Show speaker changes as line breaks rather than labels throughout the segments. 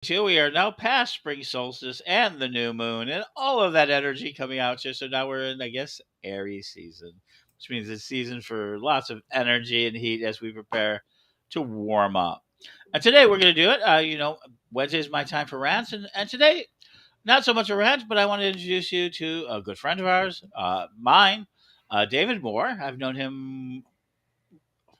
We are now past spring solstice and the new moon and all of that energy coming out here. So now we're in, I guess, Aries season, which means it's season for lots of energy and heat as we prepare to warm up. And today we're going to do it. Wednesday is my time for rants. And today, not so much a rant, but I want to introduce you to a good friend of ours, mine, David Moore. I've known him.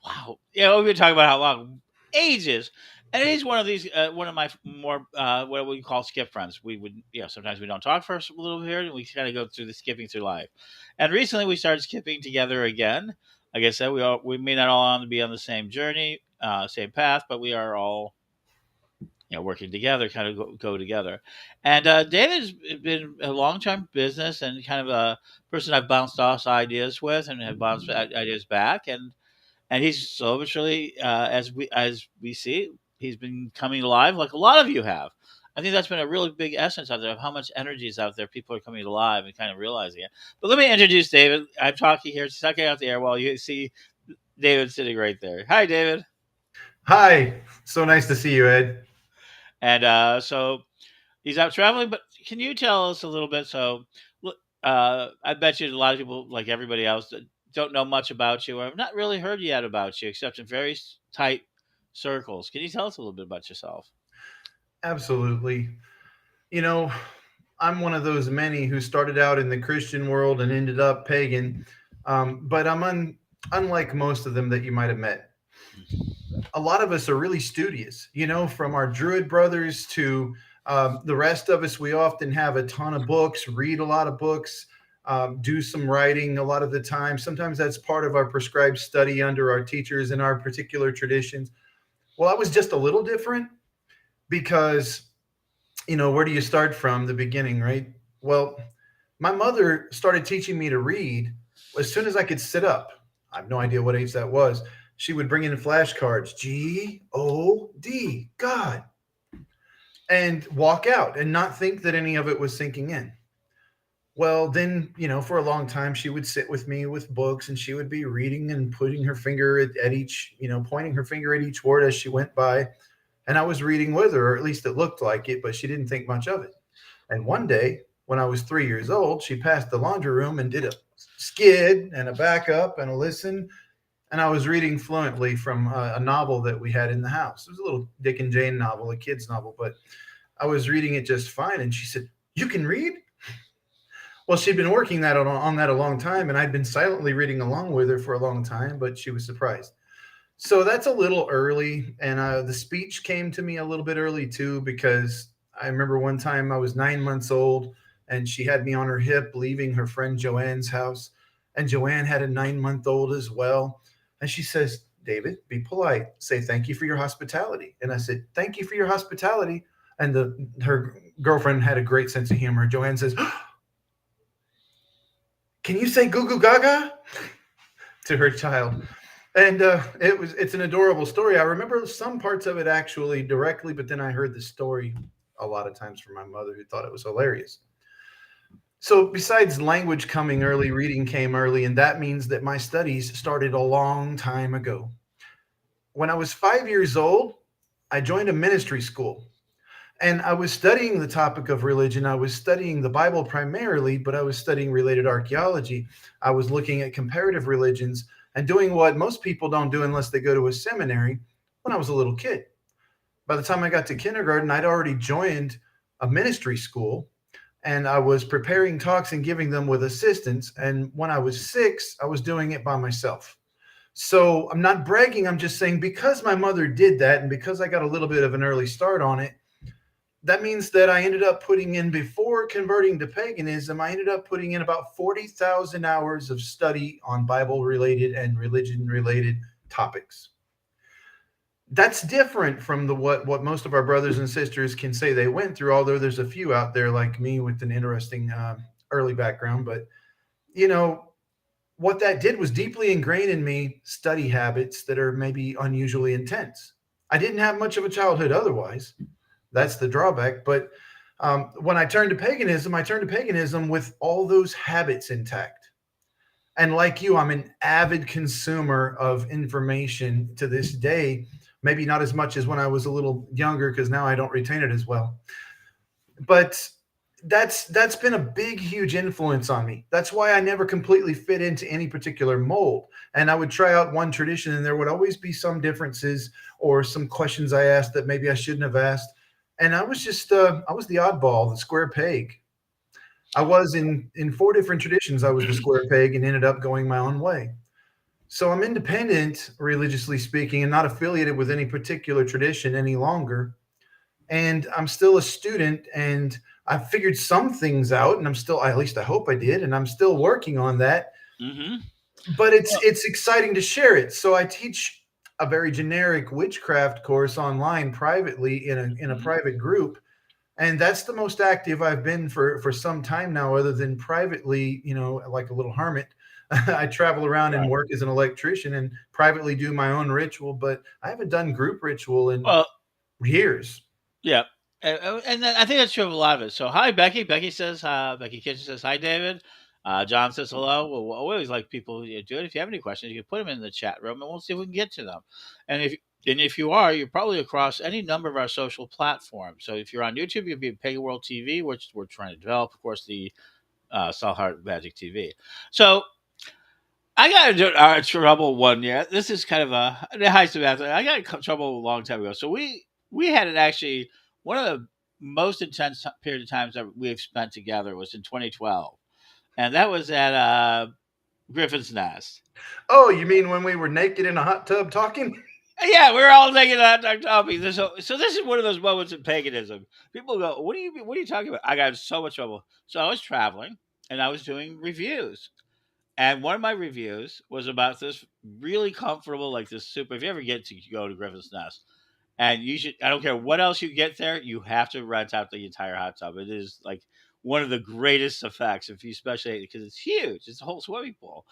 Wow. Yeah, we've been talking about how long ages. And he's one of these, one of my more, what we call skip friends. We would, sometimes we don't talk for a little here, and we kind of go through the skipping through life. And recently, we started skipping together again. Like I said, we may not all be on the same journey, same path, but we are all working together, kind of go together. And David's been a long time business and kind of a person I've bounced off ideas with and have bounced ideas back. And he's slowly but surely, as we see, he's been coming alive like a lot of you have. I think that's been a really big essence out there of how much energy is out there. People are coming alive and kind of realizing it. But let me introduce David. I'm talking here, sucking out the air while you see David sitting right there. Hi, David.
Hi, so nice to see you, Ed.
And so he's out traveling, but can you tell us a little bit? So, I bet you a lot of people, like everybody else, that don't know much about you or have not really heard yet about you, except in very tight circles. Can you tell us a little bit about yourself?
Absolutely. You know, I'm one of those many who started out in the Christian world and ended up pagan, but unlike most of them that you might have met. A lot of us are really studious, from our Druid brothers to the rest of us. We often have a ton of books, read a lot of books, do some writing a lot of the time. Sometimes that's part of our prescribed study under our teachers in our particular traditions. Well, I was just a little different because where do you start from the beginning, right? Well, my mother started teaching me to read as soon as I could sit up. I have no idea what age that was. She would bring in flashcards, God, God, and walk out and not think that any of it was sinking in. Well, then, for a long time, she would sit with me with books and she would be reading and putting her finger at each, pointing her finger at each word as she went by. And I was reading with her, or at least it looked like it, but she didn't think much of it. And one day, when I was 3 years old, she passed the laundry room and did a skid and a backup and a listen. And I was reading fluently from a novel that we had in the house. It was a little Dick and Jane novel, a kid's novel, but I was reading it just fine. And she said, "You can read?" Well, she'd been working on that a long time, and I'd been silently reading along with her for a long time, but she was surprised. So that's a little early, and the speech came to me a little bit early too, because I remember one time I was 9 months old, and she had me on her hip leaving her friend Joanne's house, and Joanne had a 9 month old as well, and she says, "David, be polite. Say thank you for your hospitality." And I said, "Thank you for your hospitality." And her girlfriend had a great sense of humor. Joanne says, "Can you say goo goo gaga?" to her child. And it's an adorable story. I remember some parts of it actually directly, but then I heard the story a lot of times from my mother, who thought it was hilarious. So besides language coming early, reading came early, and that means that my studies started a long time ago. When I was 5 years old, I joined a ministry school. And I was studying the topic of religion. I was studying the Bible primarily, but I was studying related archaeology. I was looking at comparative religions and doing what most people don't do unless they go to a seminary when I was a little kid. By the time I got to kindergarten, I'd already joined a ministry school and I was preparing talks and giving them with assistants. And when I was 6, I was doing it by myself. So I'm not bragging. I'm just saying, because my mother did that and because I got a little bit of an early start on it, that means that I ended up putting in, before converting to paganism, I ended up putting in about 40,000 hours of study on Bible related and religion related topics. That's different from what most of our brothers and sisters can say they went through, although there's a few out there like me with an interesting early background. But, you know, what that did was deeply ingrained in me study habits that are maybe unusually intense. I didn't have much of a childhood otherwise. That's the drawback. But when I turned to paganism with all those habits intact. And like you, I'm an avid consumer of information to this day. Maybe not as much as when I was a little younger, because now I don't retain it as well. But that's been a big, huge influence on me. That's why I never completely fit into any particular mold. And I would try out one tradition, and there would always be some differences or some questions I asked that maybe I shouldn't have asked. And I was the oddball, the square peg. I was in four different traditions. I was the square peg and ended up going my own way. So I'm independent, religiously speaking, and not affiliated with any particular tradition any longer. And I'm still a student, and I figured some things out, and I'm still, at least I hope I did, and I'm still working on that.
Mm-hmm.
But
Well,
it's exciting to share it. So I teach a very generic witchcraft course online privately in a
mhm.
private group, and that's the most active I've been for some time now, other than privately, like a little hermit. I travel around and
Right.
work as an electrician and privately do my own ritual, but I haven't done group ritual in
Well,
years.
yeah. And then I think that's true of a lot of it. So, hi, Becky. Becky Kitchen says, hi, David. John says, hello. Well, we always like people to do it. If you have any questions, you can put them in the chat room and we'll see if we can get to them. And if you are, you're probably across any number of our social platforms. So, if you're on YouTube, you'll be at Pagan World TV, which we're trying to develop, of course, the Heart Magic TV. So, I got into trouble one year. This is kind of a high semester. I got in trouble a long time ago. So we had it actually one of the most intense period of times that we've spent together was in 2012, and that was at Griffin's Nest.
Oh, you mean when we were naked in a hot tub talking?
Yeah, we were all taking that topic. So this is one of those moments in paganism. People go, "What do you mean? What are you talking about?" I got in so much trouble. So I was traveling and I was doing reviews. And one of my reviews was about this really comfortable, like this super. If you ever get to go to Griffin's Nest, and you should, I don't care what else you get there, you have to rent out the entire hot tub. It is like one of the greatest effects, if you especially because it's huge. It's a whole swimming pool.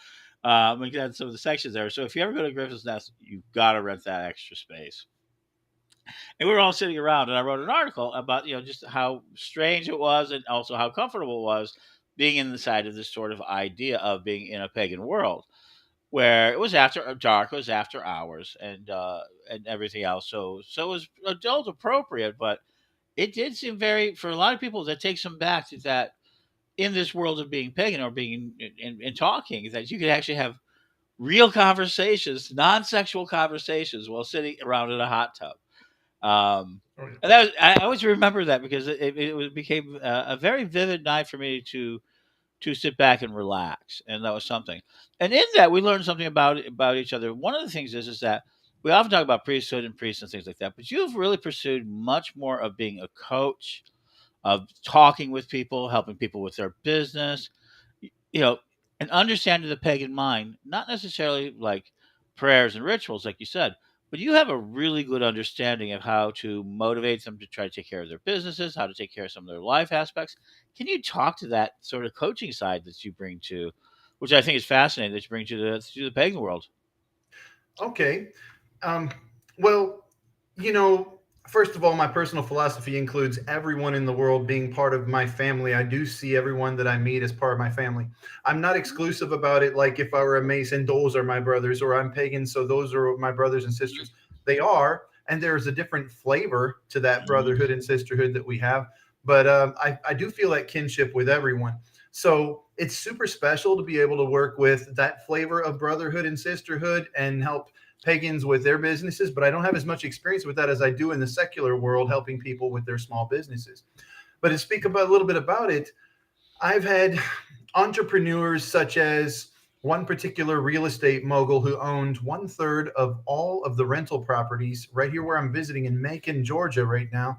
We got some of the sections there. So if you ever go to Griffin's Nest, you've got to rent that extra space. And we were all sitting around, and I wrote an article about just how strange it was, and also how comfortable it was being inside of this sort of idea of being in a pagan world where it was after dark, it was after hours, and everything else. So it was adult appropriate, but it did seem very for a lot of people that takes them back to that in this world of being pagan or being in talking that you could actually have real conversations, non-sexual conversations, while sitting around in a hot tub.
Oh, yeah.
And that was, I always remember that because became a very vivid night for me to sit back and relax, and that was something. And in that, we learned something about each other. One of the things is that we often talk about priesthood and priests and things like that, but you've really pursued much more of being a coach, of talking with people, helping people with their business, you know, and understanding the pagan mind, not necessarily like prayers and rituals, like you said, but you have a really good understanding of how to motivate them to try to take care of their businesses, how to take care of some of their life aspects. Can you talk to that sort of coaching side that you bring to, which I think is fascinating that you bring to the pagan world?
Okay. Um, well, you know, first of all, my personal philosophy includes everyone in the world being part of my family. I do see everyone that I meet as part of my family. I'm not exclusive about it, like if I were a Mason, those are my brothers, or I'm pagan, so those are my brothers and sisters. They are, and there's a different flavor to that
Mhm.
brotherhood and sisterhood that we have. But I do feel that kinship with everyone. So it's super special to be able to work with that flavor of brotherhood and sisterhood and help pagans with their businesses, but I don't have as much experience with that as I do in the secular world, helping people with their small businesses. But to speak about a little bit about it, I've had entrepreneurs such as one particular real estate mogul who owned one third of all of the rental properties right here where I'm visiting in Macon, Georgia, right now.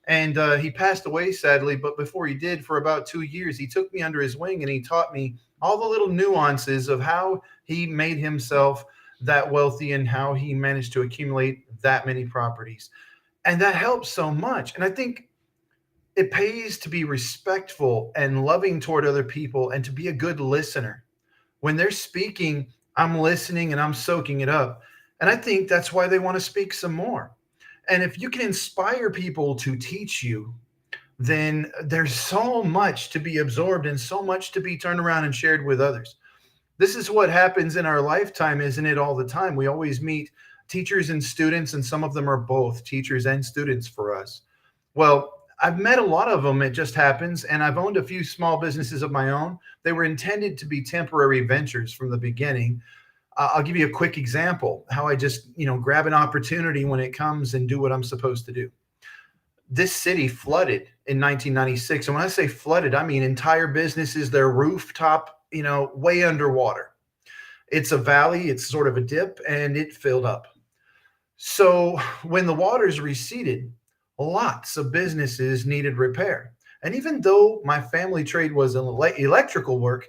And he passed away sadly, but before he did, for about 2 years, he took me under his wing and he taught me all the little nuances of how he made himself that wealthy and how he managed to accumulate that many properties. And that helps so much. And I think it pays to be respectful and loving toward other people and to be a good listener. When they're speaking, I'm listening and I'm soaking it up. And I think that's why they want to speak some more. And if you can inspire people to teach you, then there's so much to be absorbed and so much to be turned around and shared with others. This is what happens in our lifetime, isn't it? All the time. We always meet teachers and students, and some of them are both teachers and students for us. Well, I've met a lot of them, it just happens, and I've owned a few small businesses of my own. They were intended to be temporary ventures from the beginning. I'll give you a quick example how I just, grab an opportunity when it comes and do what I'm supposed to do. This city flooded in 1996. And when I say flooded, I mean entire businesses, their rooftop, way underwater. It's a valley, it's sort of a dip, and it filled up. So when the waters receded, lots of businesses needed repair. And even though my family trade was electrical work,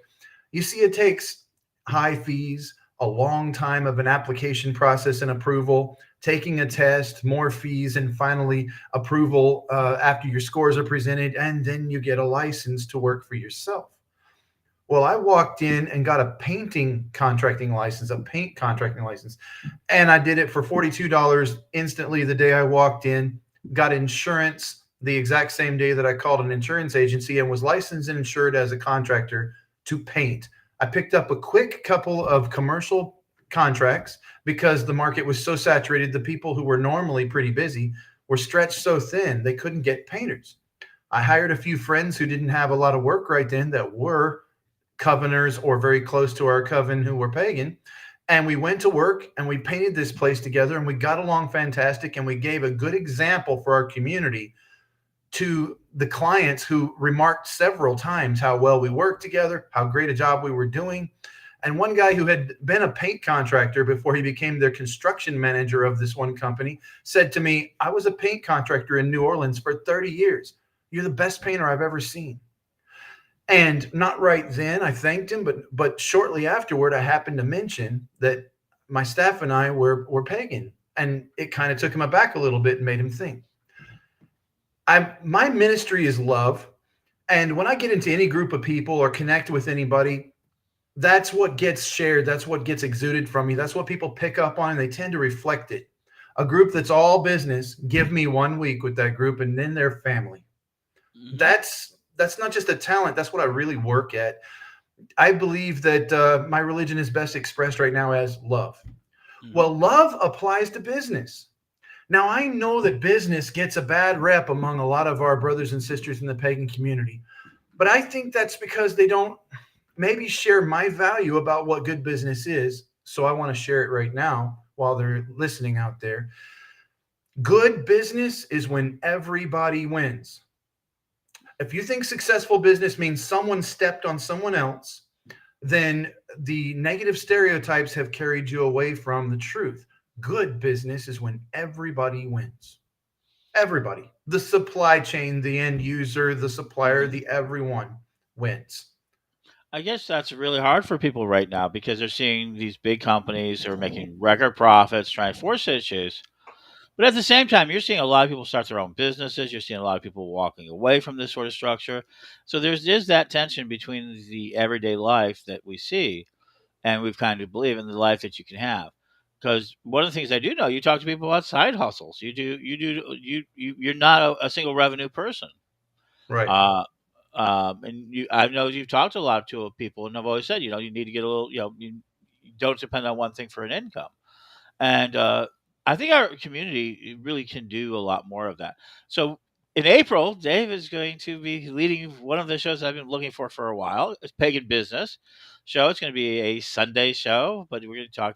you see, it takes high fees, a long time of an application process and approval, taking a test, more fees, and finally approval after your scores are presented, and then you get a license to work for yourself. Well, I walked in and got a paint contracting license, and I did it for $42 instantly the day I walked in, got insurance the exact same day that I called an insurance agency and was licensed and insured as a contractor to paint. I picked up a quick couple of commercial contracts because the market was so saturated. The people who were normally pretty busy were stretched so thin they couldn't get painters. I hired a few friends who didn't have a lot of work right then that were coveners or very close to our coven who were pagan. And we went to work and we painted this place together and we got along fantastic. And we gave a good example for our community to the clients who remarked several times how well we worked together, how great a job we were doing. And one guy who had been a paint contractor before he became their construction manager of this one company said to me, I was a paint contractor in New Orleans for 30 years. You're the best painter I've ever seen. And not right then, I thanked him, but shortly afterward, I happened to mention that my staff and I were pagan, and it kind of took him aback a little bit and made him think. My ministry is love, and when I get into any group of people or connect with anybody, that's what gets shared, that's what gets exuded from me, that's what people pick up on, and they tend to reflect it. A group that's all business, give me 1 week with that group, and then they're family.
Hmm.
That's not just a talent. That's what I really work at. I believe that my religion is best expressed right now as love.
Hmm.
Well, love applies to business. Now, I know that business gets a bad rep among a lot of our brothers and sisters in the pagan community, but I think that's because they don't maybe share my value about what good business is. So I want to share it right now while they're listening out there. Good business is when everybody wins. If you think successful business means someone stepped on someone else, then the negative stereotypes have carried you away from the truth. Good business is when everybody wins. Everybody. The supply chain, the end user, the supplier,
Hmm.
the everyone wins.
I guess that's really hard for people right now because they're seeing these big companies who are making record profits, trying to force issues. But at the same time, you're seeing a lot of people start their own businesses. You're seeing a lot of people walking away from this sort of structure. So there's that tension between the everyday life that we see and we've kind of believe in the life that you can have. Because one of the things I do know, you talk to people about side hustles. You're not a single revenue person.
Right.
Uh, and I know you've talked to a lot of people, and I've always said, you need to get a little, you don't depend on one thing for an income. And I think our community really can do a lot more of that. So in April, Dave is going to be leading one of the shows I've been looking for a while. It's Pagan Business show. It's going to be a Sunday show, but we're going to talk.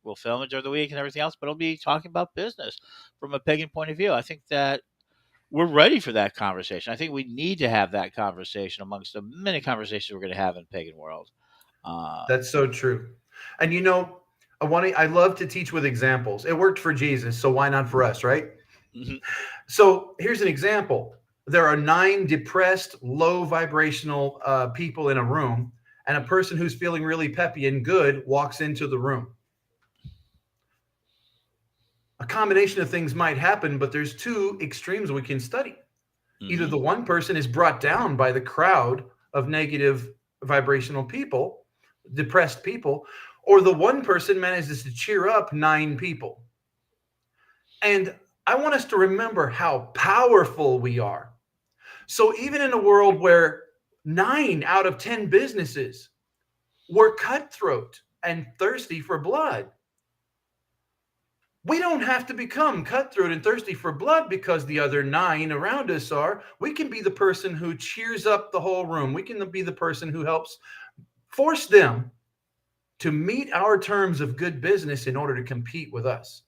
We'll film it during the week and everything else, but it'll be talking about business from a pagan point of view. I think that we're ready for that conversation. I think we need to have that conversation amongst the many conversations we're going to have in pagan world. Uh,
That's so true. And I love to teach with examples. It worked for Jesus, so why not for us, right?
mhm.
So here's an example. There are 9 depressed, low vibrational people in a room, and a person who's feeling really peppy and good walks into the room. A combination of things might happen, but there's two extremes we can study. Either
Mhm.
the one person is brought down by the crowd of negative vibrational people, depressed people, or the one person manages to cheer up 9 people. And I want us to remember how powerful we are. So even in a world where 9 out of 10 businesses were cutthroat and thirsty for blood, We don't have to become cutthroat and thirsty for blood because the other nine around us are. We can be the person who cheers up the whole room. We can be the person who helps force them to meet our terms of good business in order to compete with us.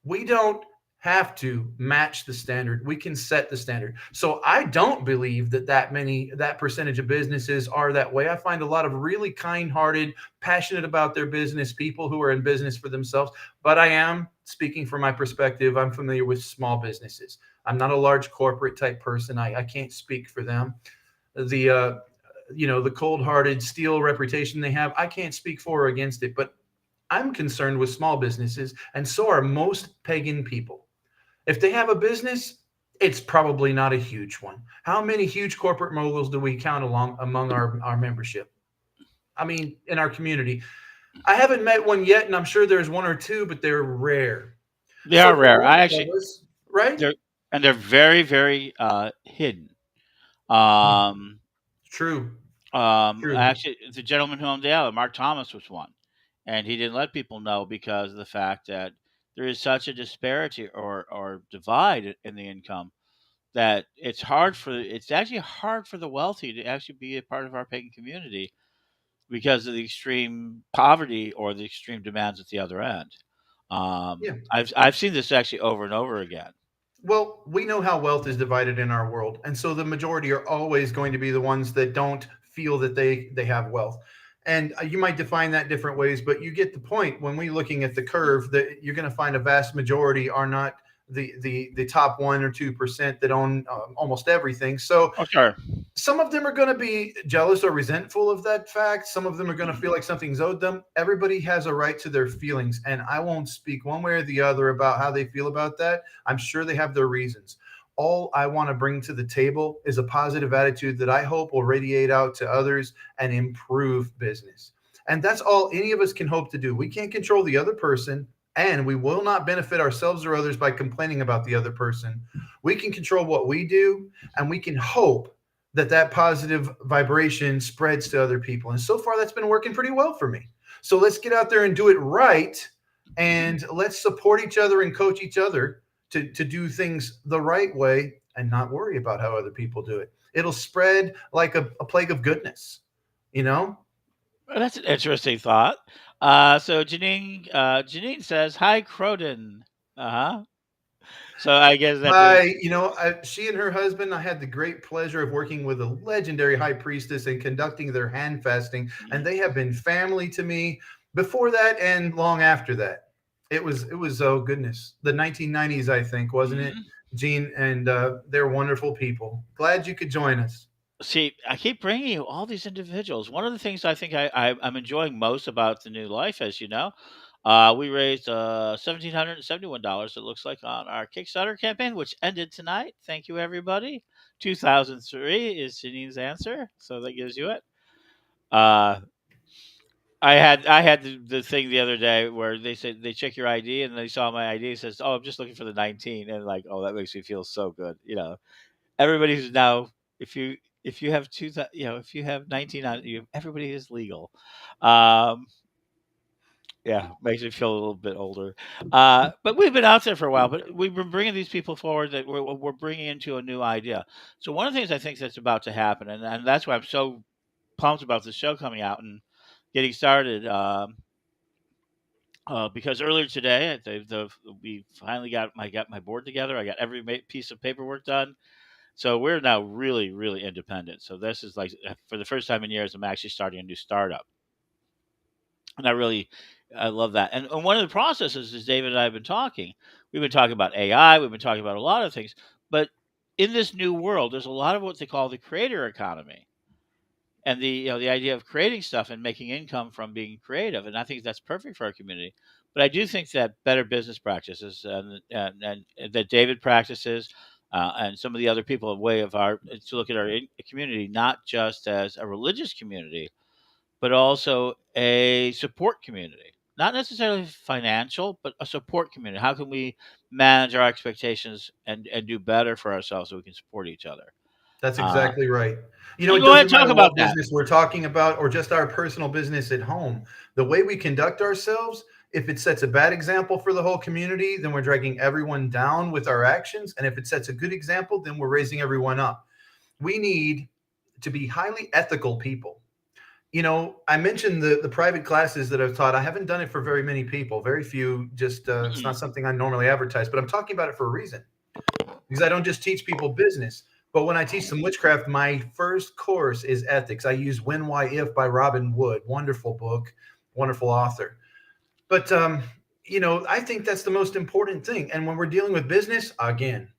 We don't have to match the standard. We can set the standard. So I don't believe that that percentage of businesses are that way. I find a lot of really kind-hearted, passionate about their business people who are in business for themselves. But I am speaking from my perspective. I'm familiar with small businesses. I'm not a large corporate type person. I can't speak for them. The the cold-hearted steel reputation they have, I can't speak for or against it. But I'm concerned with small businesses, and so are most pagan people. If they have a business, it's probably not a huge one. How many huge corporate moguls do we count along among our membership? I mean, in our community. I haven't met one yet, and I'm sure there's one or two, but they're rare.
They
So
are
for
rare. I
most of
actually
us, right?
they're and they're very very hidden. Um,
True, true.
Actually, the gentleman who owned the alley, Mark Thomas, was one, and he didn't let people know because of the fact that there is such a disparity or divide in the income that it's actually hard for the wealthy to actually be a part of our pagan community because of the extreme poverty or the extreme demands at the other end.
Yeah.
I've seen this actually over and over again.
Well, we know how wealth is divided in our world, and so the majority are always going to be the ones that don't feel that they have wealth. And you might define that different ways, but you get the point. When we're looking at the curve, that you're going to find a vast majority are not the top 1 or 2% that own almost everything. So
Oh, sure.
some of them are going to be jealous or resentful of that fact. Some of them are going to feel
Mhm.
like something's owed them. Everybody has a right to their feelings, and I won't speak one way or the other about how they feel about that. I'm sure they have their reasons. All I want to bring to the table is a positive attitude that I hope will radiate out to others and improve business. And that's all any of us can hope to do. We can't control the other person, and we will not benefit ourselves or others by complaining about the other person. We can control what we do, and we can hope that positive vibration spreads to other people. And so far, that's been working pretty well for me. So let's get out there and do it right. And let's support each other and coach each other to do things the right way and not worry about how other people do it. It'll spread like a plague of goodness, you know?
Well, that's an interesting thought. So Janine says, "Hi, Croden." Uh huh. So I guess that brings.
She and her husband, I had the great pleasure of working with a legendary high priestess and conducting their hand fasting, and
Mhm,
they have been family to me before that and long after that. It was oh goodness, the 1990s, I think, wasn't it,
mhm.
Gene? And they're wonderful people. Glad you could join us.
See, I keep bringing you all these individuals. One of the things I think I'm enjoying most about the new life, as you know, we raised $1,771. It looks like on our Kickstarter campaign, which ended tonight. Thank you, everybody. 2003 is Janine's answer, so that gives you it. Uh, I had the thing the other day where they said they check your ID and they saw my ID. It says, "Oh, I'm just looking for the 19," and like, oh, that makes me feel so good. Everybody who's now if you have if you have 19 on you, everybody is legal. Um, yeah, makes me feel a little bit older. But we've been out there for a while, but we've been bringing these people forward that we're bringing into a new idea. So one of the things I think that's about to happen, and that's why I'm so pumped about the show coming out and getting started. Because earlier today, we finally got my board together. I got every piece of paperwork done. So we're now really, really independent. So this is like for the first time in years, I'm actually starting a new startup, and I love that. And one of the processes is David and I have been talking. We've been talking about AI. We've been talking about a lot of things, but in this new world, there's a lot of what they call the creator economy, and the idea of creating stuff and making income from being creative. And I think that's perfect for our community. But I do think that better business practices and that David practices and some of the other people, a way of our to look at our community not just as a religious community, but also a support community. Not necessarily financial, but a support community. How can we manage our expectations and do better for ourselves so we can support each other?
That's
Uh,
exactly right.
so
It
go ahead
doesn't
and talk
matter
about
what
that.
business we're talking about or just our personal business at home. The way we conduct ourselves If it sets a bad example for the whole community, then we're dragging everyone down with our actions. And if it sets a good example, then we're raising everyone up. We need to be highly ethical people. I mentioned the private classes that I've taught. I haven't done it for very many people, very few. Just it's not
Mm-mm.
something I normally advertise, but I'm talking about it for a reason, because I don't just teach people business. But when I teach them witchcraft, my first course is ethics. I use When, Why, If by Robin Wood. Wonderful book, wonderful author. But I think that's the most important thing. And when we're dealing with business, again,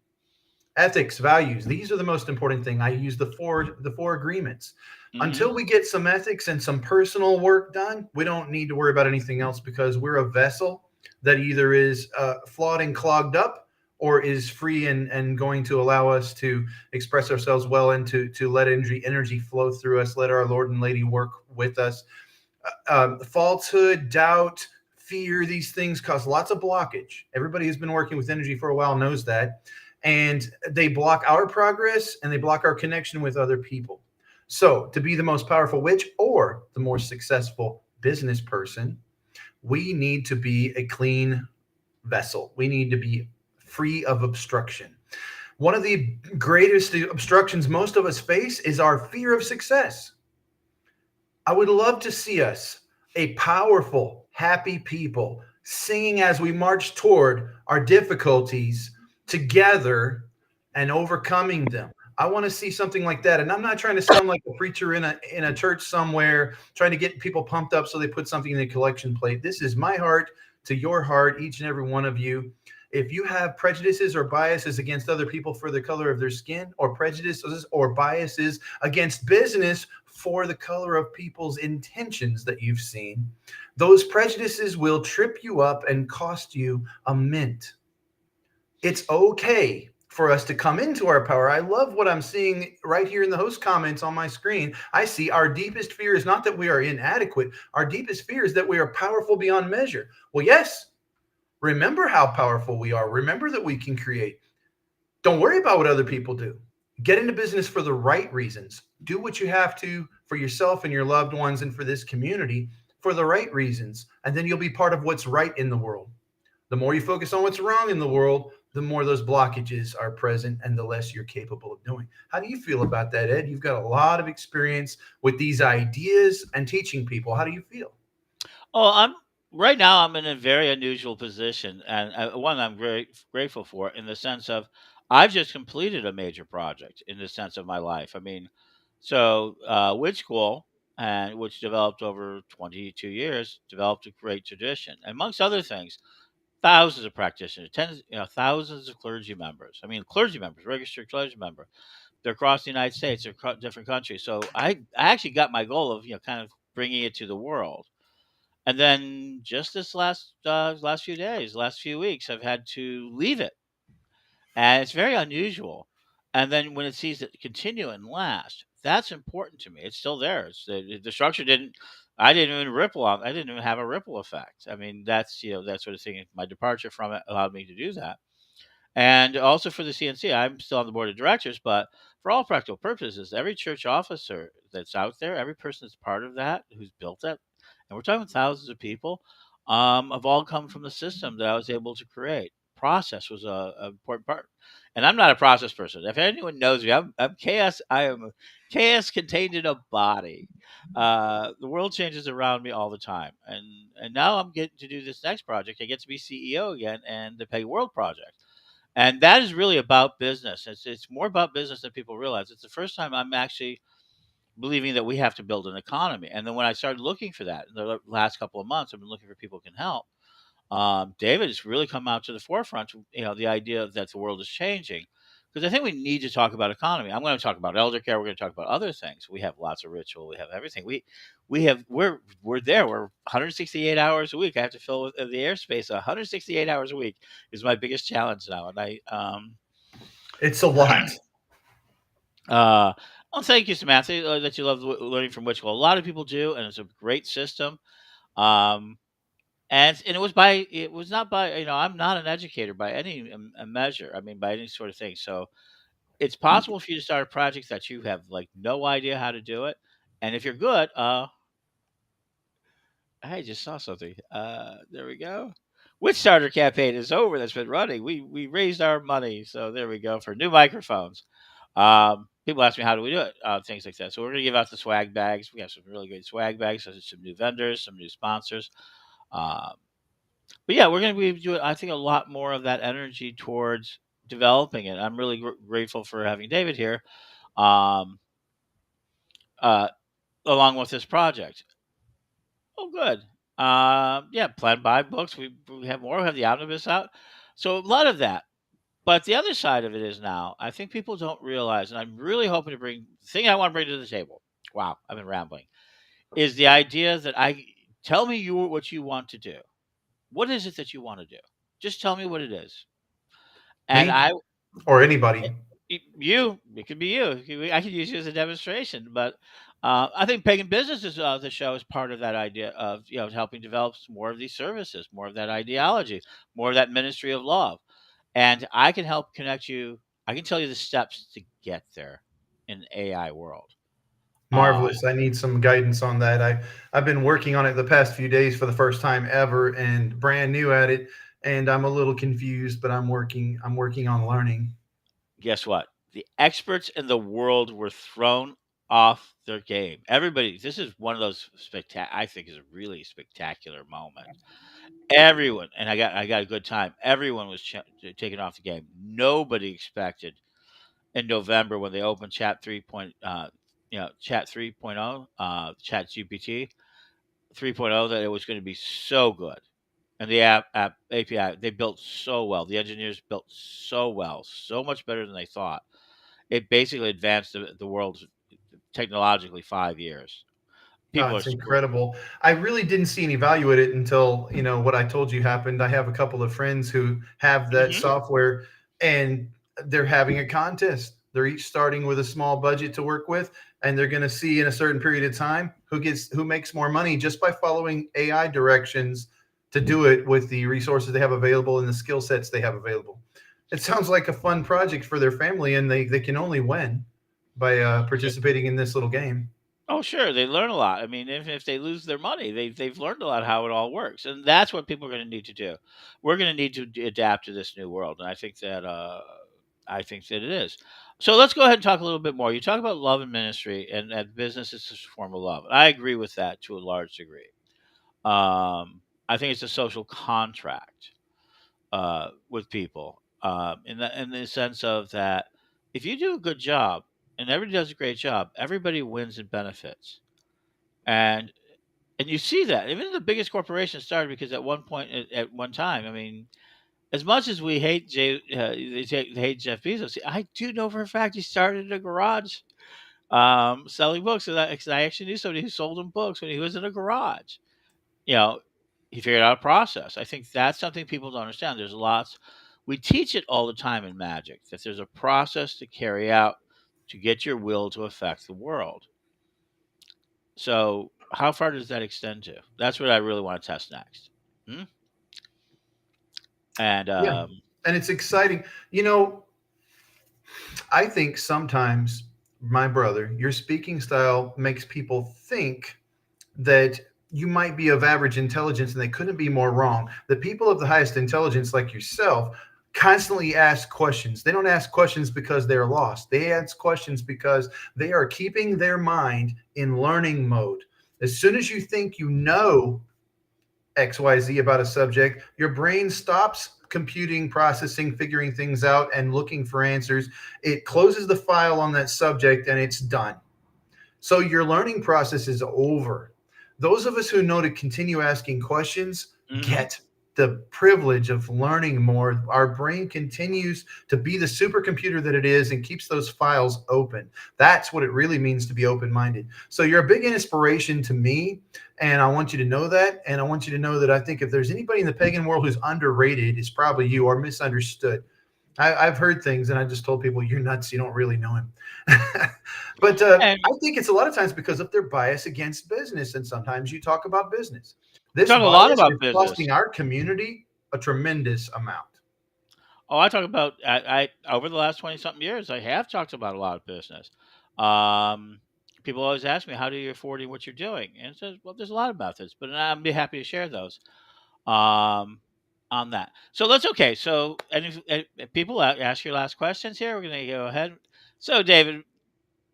ethics, values, these are the most important thing. I use the four agreements.
Mm-hmm.
Until we get some ethics and some personal work done, we don't need to worry about anything else, because we're a vessel that either is flawed and clogged up, or is free and going to allow us to express ourselves well, and to let energy flow through us, let our Lord and Lady work with us. Falsehood, doubt, fear, these things cause lots of blockage. Everybody who's been working with energy for a while knows that. And they block our progress, and they block our connection with other people. So, to be the most powerful witch or the more successful business person, we need to be a clean vessel. We need to be free of obstruction. One of the greatest obstructions most of us face is our fear of success. I would love to see us, a powerful, happy people, singing as we march toward our difficulties together and overcoming them. I want to see something like that. And I'm not trying to sound like a preacher in a church somewhere trying to get people pumped up so they put something in the collection plate. This is my heart to your heart, each and every one of you. If you have prejudices or biases against other people for the color of their skin, or prejudices or biases against business for the color of people's intentions that you've seen, those prejudices will trip you up and cost you a mint. It's okay for us to come into our power. I love what I'm seeing right here in the host comments on my screen. I see our deepest fear is not that we are inadequate. Our deepest fear is that we are powerful beyond measure. Well, yes, remember how powerful we are. Remember that we can create. Don't worry about what other people do. Get into business for the right reasons. Do what you have to for yourself and your loved ones and for this community for the right reasons. And then you'll be part of what's right in the world. The more you focus on what's wrong in the world, the more those blockages are present and the less you're capable of doing. How do you feel about that, Ed? You've got a lot of experience with these ideas and teaching people. How do you feel?
Oh, I'm right now. I'm in a very unusual position, and one I'm very grateful for, in the sense of I've just completed a major project in the sense of my life. I mean, so Witch School, and which developed over 22 years, developed a great tradition, amongst other things. Thousands of practitioners, tens, thousands of clergy members. I mean, clergy members, registered clergy member. They're across the United States, they're different countries. So I actually got my goal of kind of bringing it to the world. And then just this last few days, last few weeks, I've had to leave it, and it's very unusual. And then when it sees it continue and last, that's important to me. It's still there. The structure didn't. I didn't even ripple on. I didn't even have a ripple effect. I mean, that's that sort of thing. My departure from it allowed me to do that, and also for the CNC, I'm still on the board of directors. But for all practical purposes, every church officer that's out there, every person that's part of that, who's built it, and we're talking thousands of people, have all come from the system that I was able to create. Process was a important part, and I'm not a process person. If anyone knows me, I'm chaos. I am chaos contained in a body. The world changes around me all the time, and now I'm getting to do this next project. I get to be CEO again, and the Peg World project, and that is really about business. It's more about business than people realize. It's the first time I'm actually believing that we have to build an economy. And then when I started looking for that in the last couple of months, I've been looking for people who can help. David has really come out to the forefront. The idea that the world is changing, because I think we need to talk about economy. I'm going to talk about elder care. We're going to talk about other things. We have lots of ritual. We have everything. We're there. We're 168 hours a week. I have to fill the airspace. 168 hours a week is my biggest challenge now, and I
It's a lot.
Uh, well, thank you, Samantha, that you love learning from Witchell. A lot of people do, and it's a great system. Um, and it was not by I'm not an educator by any measure. I mean, by any sort of thing. So it's possible for you to start a project that you have like no idea how to do it, and if you're good, I just saw something. There we go. Witch starter campaign is over. That's been running. We raised our money, so there we go for new microphones. People ask me how do we do it, things like that. So we're gonna give out the swag bags. We have some really great swag bags. So there's some new vendors, some new sponsors. Um, but yeah, we're gonna be doing, I think, a lot more of that energy towards developing it. I'm really grateful for having David here, um, uh, along with this project. Oh, good. Yeah, plan buy books. We have more. We have the omnibus out. So a lot of that. But the other side of it is now, I think people don't realize, and I'm really hoping to bring the thing I want to bring to the table. Wow, I've been rambling. Is the idea that I tell me what you want to do. What is it that you want to do? Just tell me what it is, and
Me
I
or anybody?
You, it could be you. I could use you as a demonstration, but I think Pagan Businesses, the show, is part of that idea of helping develop more of these services, more of that ideology, more of that ministry of love, and I can help connect you. I can tell you the steps to get there in the AI world. Uh,
Marvelous. I need some guidance on that. I've been working on it the past few days for the first time ever and brand new at it, and I'm a little confused, but I'm working on learning.
Guess what? The experts in the world were thrown off their game. Everybody, this is one of those I think is a really spectacular moment. Everyone, and I got a good time. Everyone was taken off the game. Nobody expected in November when they opened Chat 3.0, Chat GPT 3.0, that it was going to be so good. And the app API they built so well. The engineers built so well, so much better than they thought. It basically advanced the world technologically 5 years.
Oh,
People are
it's
still.
incredible. I really didn't see any value in it until, what I told you happened. I have a couple of friends who have that
Mhm.
software and they're having a contest. They're each starting with a small budget to work with, and they're going to see in a certain period of time who makes more money just by following AI directions to do it with the resources they have available and the skill sets they have available. It sounds like a fun project for their family, and they can only win by participating in this little game.
Oh, sure, they learn a lot. I mean, if they lose their money, they've learned a lot how it all works, and that's what people are going to need to do. We're going to need to adapt to this new world, and I think that it is. So let's go ahead and talk a little bit more. You talk about love and ministry, and business is a form of love. I agree with that to a large degree. I think it's a social contract with people, in the sense of that if you do a good job and everybody does a great job, everybody wins and benefits. And you see that even the biggest corporations started because at one point, at one time, I mean, as much as we hate they hate Jeff Bezos, I do know for a fact he started in a garage, selling books. And 'cause I actually knew somebody who sold him books when he was in a garage. You know, he figured out a process. I think that's something people don't understand. There's lots. We teach it all the time in magic that there's a process to carry out to get your will to affect the world. So, how far does that extend to? That's what I really want to test next. Hmm? And
Yeah. And it's exciting. I think sometimes, my brother, your speaking style makes people think that you might be of average intelligence and they couldn't be more wrong. The people of the highest intelligence, like yourself, constantly ask questions. They don't ask questions because they're lost, they ask questions because they are keeping their mind in learning mode. As soon as you think you know XYZ about a subject, your brain stops computing, processing, figuring things out, and looking for answers. It closes the file on that subject and it's done. So your learning process is over. Those of us who know to continue asking questions
hmm
get the privilege of learning more. Our brain continues to be the supercomputer that it is and keeps those files open. That's what it really means to be open minded. So you're a big inspiration to me. And I want you to know that. And I want you to know that I think if there's anybody in the pagan world who's underrated, it's probably you, or misunderstood. I've heard things and I just told people, you're nuts. You don't really know him. But
and
I think it's a lot of times because of their bias against business. And sometimes you talk about business.
we
This
talk a lot
bias is
about business.
costing our community a tremendous amount.
Oh, I talk about over the last 20 something years, I have talked about a lot of business. Um, people always ask me, "How do you affording what you're doing?" And it says, "Well, there's a lot of methods, but I'd be happy to share those." Um, on that. So let's okay. So, if people ask your last questions here, we're going to go ahead. So, David,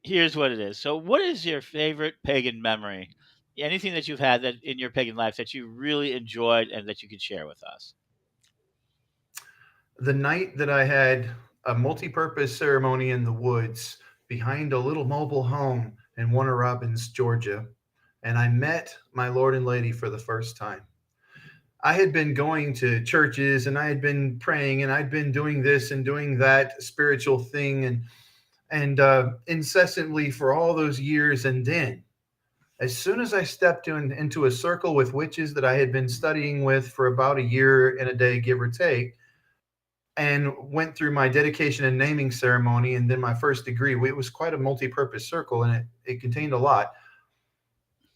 here's what it is. So, what is your favorite pagan memory? Anything that you've had that in your pagan life that you really enjoyed and that you could share with us?
The night that I had a multi-purpose ceremony in the woods behind a little mobile home in Warner Robins, Georgia, and I met my Lord and Lady for the first time. I had been going to churches and I had been praying and I'd been doing this and doing that spiritual thing and incessantly for all those years. And then, as soon as I stepped into a circle with witches that I had been studying with for about a year and a day, give or take, and went through my dedication and naming ceremony and then my first degree, it was quite a multi-purpose circle and it contained a lot.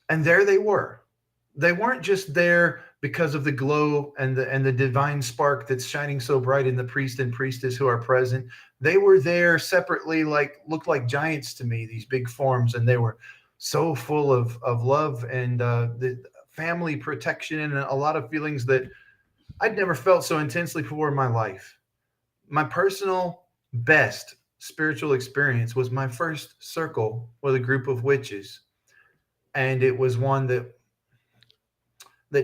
And there they were. They weren't just there because of the glow and the divine spark that's shining so bright in the priest and priestess who are present. They were there separately, like looked like giants to me, these big forms, and they were so full of love and the family protection and a lot of feelings that I'd never felt so intensely before in my life. My personal best spiritual experience was my first circle with a group of witches, and it was one that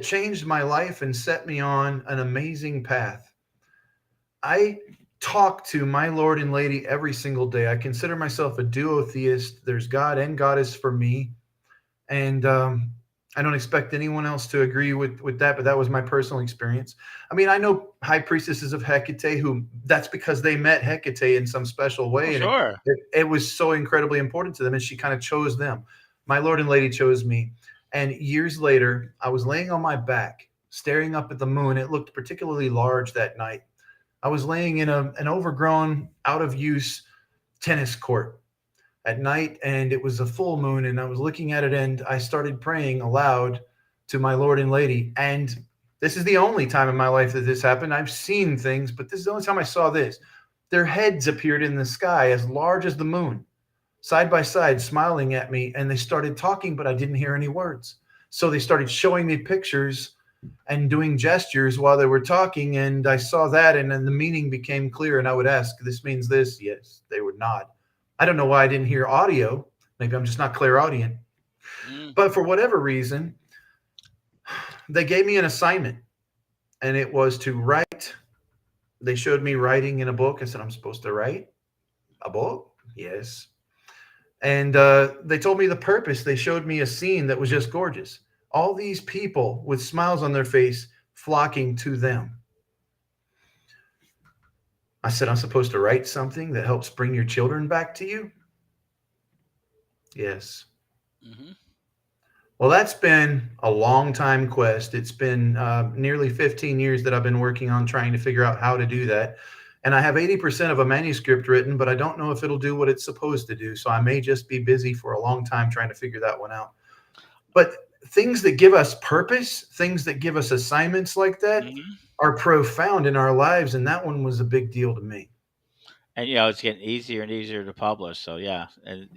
changed my life and set me on an amazing path. I talk to my Lord and Lady every single day. I consider myself a duotheist. There's God and Goddess for me, and I don't expect anyone else to agree with that, but that was my personal experience. I mean, I know high priestesses of Hecate who that's because they met Hecate in some special
Oh,
way, and
sure.
it was so incredibly important to them, and she kind of chose them. My Lord and Lady chose me, and years later, I was laying on my back, staring up at the moon. It looked particularly large that night. I was laying in an overgrown, out of use tennis court at night, and it was a full moon, and I was looking at it, and I started praying aloud to my Lord and Lady. And this is the only time in my life that this happened. I've seen things, but this is the only time I saw this. Their heads appeared in the sky as large as the moon, side by side, smiling at me, and they started talking, but I didn't hear any words. So they started showing me pictures and doing gestures while they were talking, and I saw that, and then the meaning became clear. And I would ask, "This means this?" Yes, they would nod. I don't know why I didn't hear audio. Maybe I'm just not clairaudient.
Mm,
But for whatever reason, they gave me an assignment, and it was to write. They showed me writing in a book. I said, "I'm supposed to write a book?" Yes. And they told me the purpose. They showed me a scene that was just gorgeous. All these people with smiles on their face flocking to them. I said, "I'm supposed to write something that helps bring your children back to you?" Yes.
hmm
Well, that's been a long time quest. It's been nearly 15 years that I've been working on trying to figure out how to do that. And I have 80% of a manuscript written, but I don't know if it'll do what it's supposed to do. So I may just be busy for a long time trying to figure that one out. But things that give us purpose, things that give us assignments like that
hmm
are profound in our lives. And that one was a big deal to me.
And it's getting easier and easier to publish. So yeah, and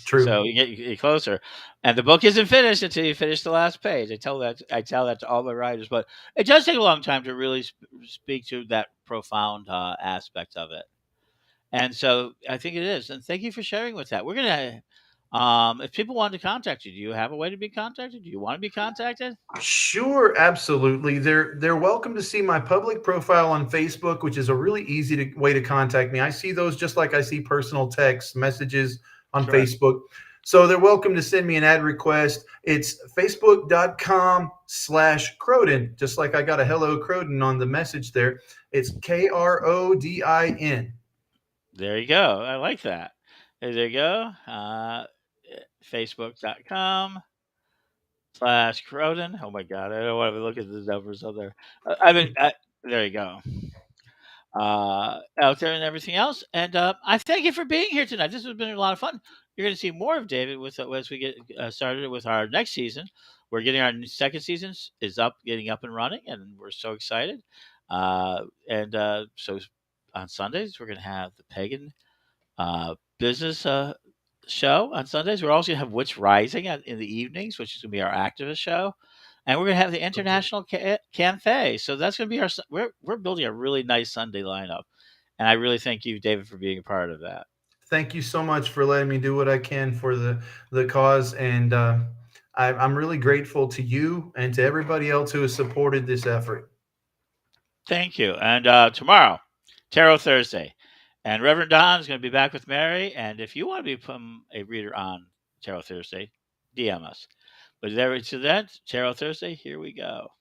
True.
so you get closer, and the book isn't finished until you finish the last page. I tell that to all my writers, but it does take a long time to really speak to that profound aspect of it. And so I think it is. And thank you for sharing with that. We're gonna, if people want to contact you, do you have a way to be contacted? Do you want to be contacted?
Sure, absolutely. They're welcome to see my public profile on Facebook, which is a really easy way to contact me. I see those just like I see personal text messages on
Sure.
Facebook. So they're welcome to send me an ad request. It's facebook.com/Croden, just like I got a hello Croden on the message there. It's Krodin.
There you go. I like that. There you go. Facebook.com/Croden. Oh my God. I don't want to look at the numbers on there. There you go. Out there and everything else. And I thank you for being here tonight. This has been a lot of fun. You're going to see more of David with as we get started with our next season. We're getting our second season is up, getting up and running, and we're so excited. And so on Sundays we're going to have the pagan business show on Sundays. We're also going to have Witch Rising in the evenings, which is going to be our activist show. And we're going to have the
Okay.
International Cafe. So that's going to be we're building a really nice Sunday lineup. And I really thank you, David, for being a part of that.
Thank you so much for letting me do what I can for the cause, and I'm really grateful to you and to everybody else who has supported this effort.
Thank you. And tomorrow, Tarot Thursday. And Reverend Don is going to be back with Mary. And if you want to become a reader on Tarot Thursday, DM us. But there to that, Tarot Thursday, here we go.